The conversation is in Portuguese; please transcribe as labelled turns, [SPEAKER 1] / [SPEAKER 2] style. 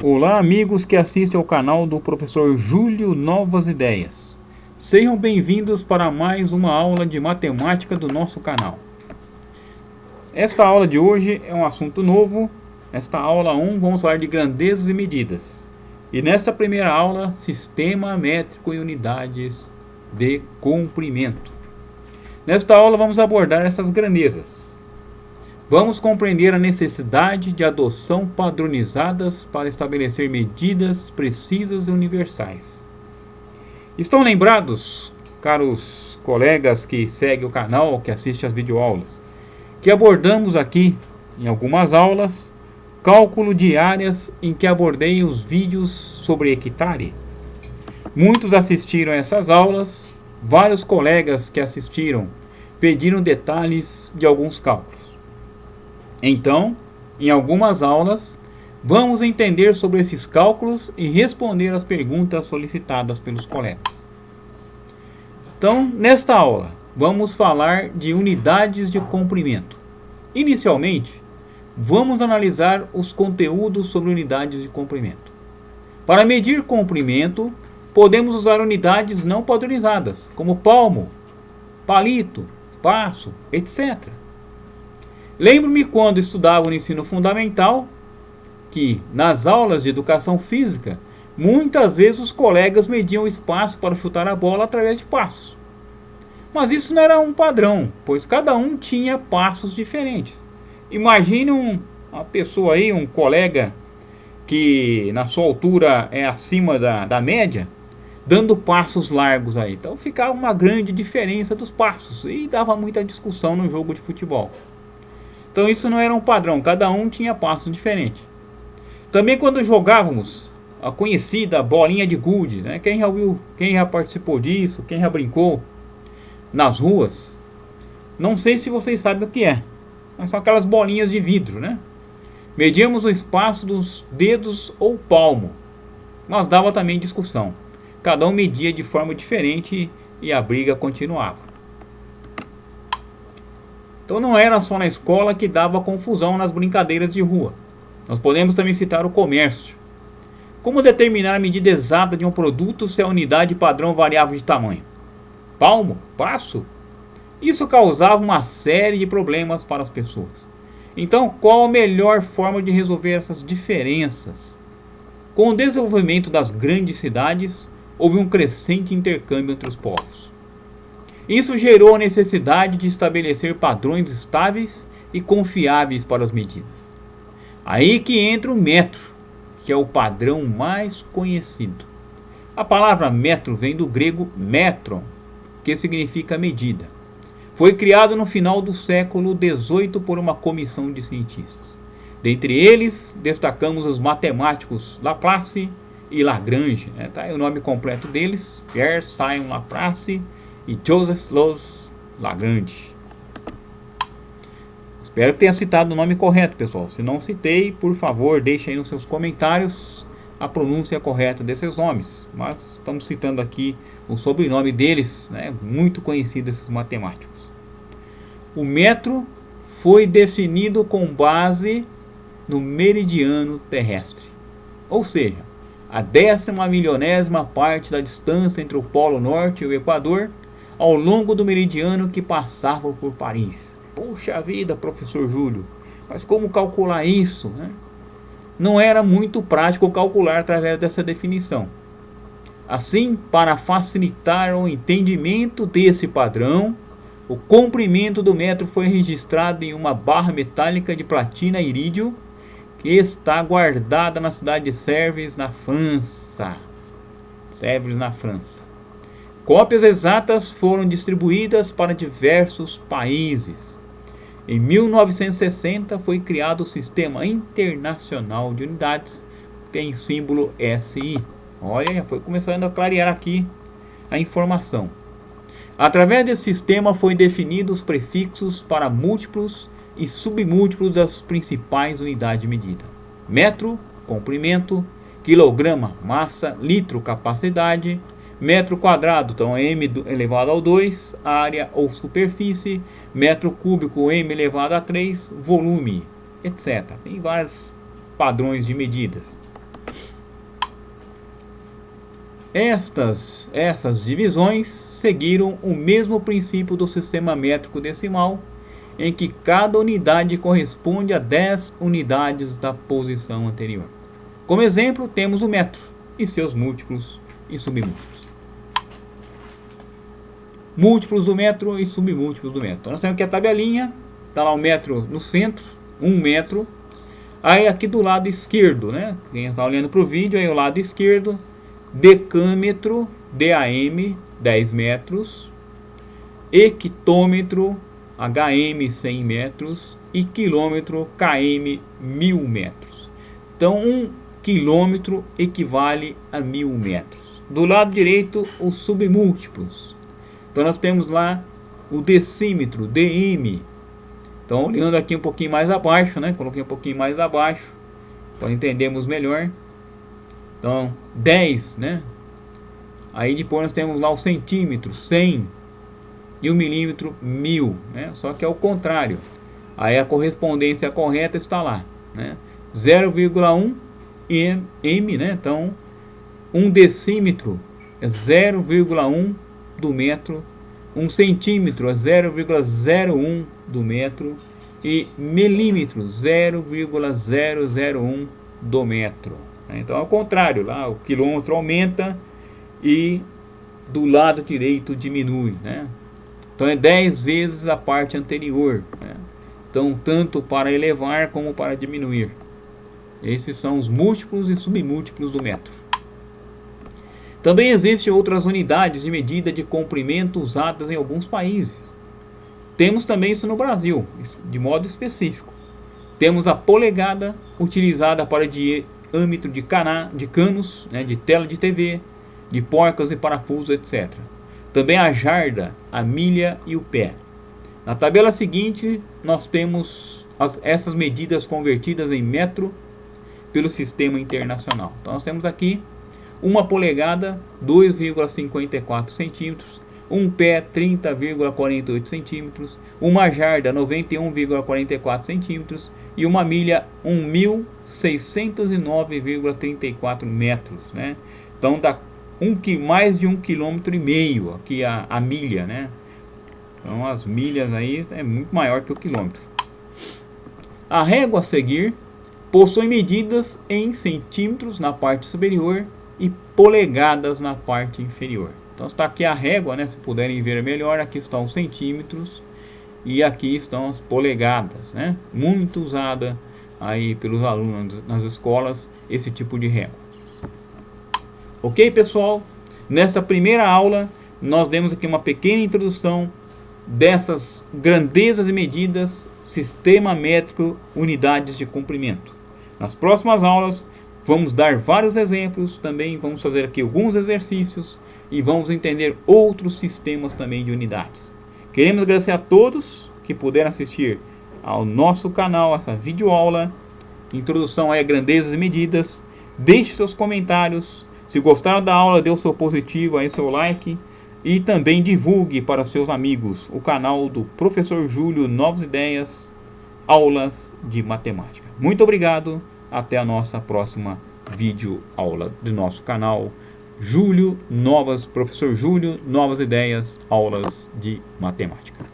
[SPEAKER 1] Olá, amigos que assistem ao canal do professor Júlio Novas Ideias. Sejam bem-vindos para mais uma aula de matemática do nosso canal. Esta aula de hoje é um assunto novo. Nesta aula 1 vamos falar de grandezas e medidas. E nessa primeira aula, sistema métrico e unidades de comprimento. Nesta aula vamos abordar essas grandezas. Vamos compreender a necessidade de adoção padronizadas para estabelecer medidas precisas e universais. Estão lembrados, caros colegas que seguem o canal, que assistem às videoaulas, que abordamos aqui, em algumas aulas, cálculo de áreas em que abordei os vídeos sobre hectare? Muitos assistiram a essas aulas, vários colegas que assistiram pediram detalhes de alguns cálculos. Então, em algumas aulas, vamos entender sobre esses cálculos e responder às perguntas solicitadas pelos colegas. Então, nesta aula, vamos falar de unidades de comprimento. Inicialmente, vamos analisar os conteúdos sobre unidades de comprimento. Para medir comprimento, podemos usar unidades não padronizadas, como palmo, palito, passo, etc. Lembro-me quando estudava no ensino fundamental que, nas aulas de educação física, muitas vezes os colegas mediam o espaço para chutar a bola através de passos. Mas isso não era um padrão, pois cada um tinha passos diferentes. Imagine uma pessoa aí, um colega que na sua altura é acima da média, dando passos largos aí. Então ficava uma grande diferença dos passos e dava muita discussão no jogo de futebol. Então isso não era um padrão, cada um tinha passos diferentes. Também quando jogávamos a conhecida bolinha de gude, né? Quem já viu, quem já participou disso, quem já brincou nas ruas, não sei se vocês sabem o que é, mas são aquelas bolinhas de vidro, né? Medíamos o espaço dos dedos ou palmo, mas dava também discussão. Cada um media de forma diferente e a briga continuava. Então não era só na escola que dava confusão nas brincadeiras de rua. Nós podemos também citar o comércio. Como determinar a medida exata de um produto se a unidade padrão variava de tamanho? Palmo? Passo? Isso causava uma série de problemas para as pessoas. Então, qual a melhor forma de resolver essas diferenças? Com o desenvolvimento das grandes cidades, houve um crescente intercâmbio entre os povos. Isso gerou a necessidade de estabelecer padrões estáveis e confiáveis para as medidas. Aí que entra o metro, que é o padrão mais conhecido. A palavra metro vem do grego metron, que significa medida. Foi criado no final do século XVIII por uma comissão de cientistas. Dentre eles, destacamos os matemáticos Laplace e Lagrange. Tá aí o nome completo deles: Pierre Simon Laplace e Joseph-Louis Lagrange. Espero que tenha citado o nome correto, pessoal. Se não citei, por favor, deixe aí nos seus comentários a pronúncia correta desses nomes. Mas estamos citando aqui o sobrenome deles, né? Muito conhecido esses matemáticos. O metro foi definido com base no meridiano terrestre, ou seja, a 10.000.000ª parte da distância entre o Polo Norte e o Equador ao longo do meridiano que passava por Paris. Puxa vida, professor Júlio, mas como calcular isso, né? Não era muito prático calcular através dessa definição. Assim, para facilitar o entendimento desse padrão, o comprimento do metro foi registrado em uma barra metálica de platina irídio que está guardada na cidade de Sèvres, na França. Sèvres, na França. Cópias exatas foram distribuídas para diversos países. Em 1960 foi criado o Sistema Internacional de Unidades, que tem o símbolo SI. Olha, já foi começando a clarear aqui a informação. Através desse sistema foi definidos os prefixos para múltiplos e submúltiplos das principais unidades de medida: metro, comprimento; quilograma, massa; litro, capacidade; metro quadrado, então m elevado ao 2, área ou superfície; metro cúbico, m elevado a 3, volume, etc. Tem vários padrões de medidas. Essas divisões seguiram o mesmo princípio do sistema métrico decimal, em que cada unidade corresponde a 10 unidades da posição anterior. Como exemplo, temos o metro e seus múltiplos e submúltiplos. Múltiplos do metro e submúltiplos do metro. Então nós temos aqui a tabelinha, está lá o metro no centro, 1 metro. Aí aqui do lado esquerdo, né? Quem está olhando para o vídeo, aí o lado esquerdo, decâmetro, DAM, 10 metros, hectômetro, HM, 100 metros, e quilômetro, KM, 1000 metros. Então, 1 quilômetro equivale a 1000 metros. Do lado direito, os submúltiplos. Então, nós temos lá o decímetro, DM. Então, olhando aqui um pouquinho mais abaixo, né? Coloquei um pouquinho mais abaixo, para entendermos melhor. Então, 10, né? Aí depois nós temos lá o centímetro, 100. E o milímetro, 1000, né? Só que é o contrário. Aí a correspondência correta está lá, né? 0,1 m, né? Então, 1 decímetro é 0,1 do metro. 1 centímetro é 0,01 do metro. E milímetro, 0,001 do metro. Então, ao contrário, lá o quilômetro aumenta e do lado direito diminui, né? Então é 10 vezes a parte anterior, né? Então, tanto para elevar como para diminuir. Esses são os múltiplos e submúltiplos do metro. Também existem outras unidades de medida de comprimento usadas em alguns países. Temos também isso no Brasil, de modo específico. Temos a polegada, utilizada para diâmetro de canos, né, de tela de TV, de porcas e parafusos, etc. Também a jarda, a milha e o pé. Na tabela seguinte, nós temos essas medidas convertidas em metro pelo sistema internacional. Então nós temos aqui uma polegada, 2,54 centímetros, um pé, 30,48 centímetros, uma jarda, 91,44 centímetros e uma milha, 1.609,34 metros, né? Então dá mais de 1,5 km aqui a milha, né? Então as milhas aí é muito maior que o quilômetro. A régua a seguir possui medidas em centímetros na parte superior e polegadas na parte inferior. Então está aqui a régua, né? Se puderem ver melhor, aqui estão os centímetros e aqui estão as polegadas, né? Muito usada aí pelos alunos nas escolas esse tipo de régua. Ok, pessoal? Nesta primeira aula nós demos aqui uma pequena introdução dessas grandezas e medidas, sistema métrico, unidades de comprimento. Nas próximas aulas vamos dar vários exemplos, também vamos fazer aqui alguns exercícios e vamos entender outros sistemas também de unidades. Queremos agradecer a todos que puderam assistir ao nosso canal, essa videoaula, introdução a grandezas e medidas. Deixe seus comentários, se gostaram da aula, dê o seu positivo, aí seu like e também divulgue para seus amigos o canal do Professor Júlio Novas Ideias, aulas de matemática. Muito obrigado, até a nossa próxima videoaula do nosso canal Professor Júlio Novas Ideias, aulas de matemática.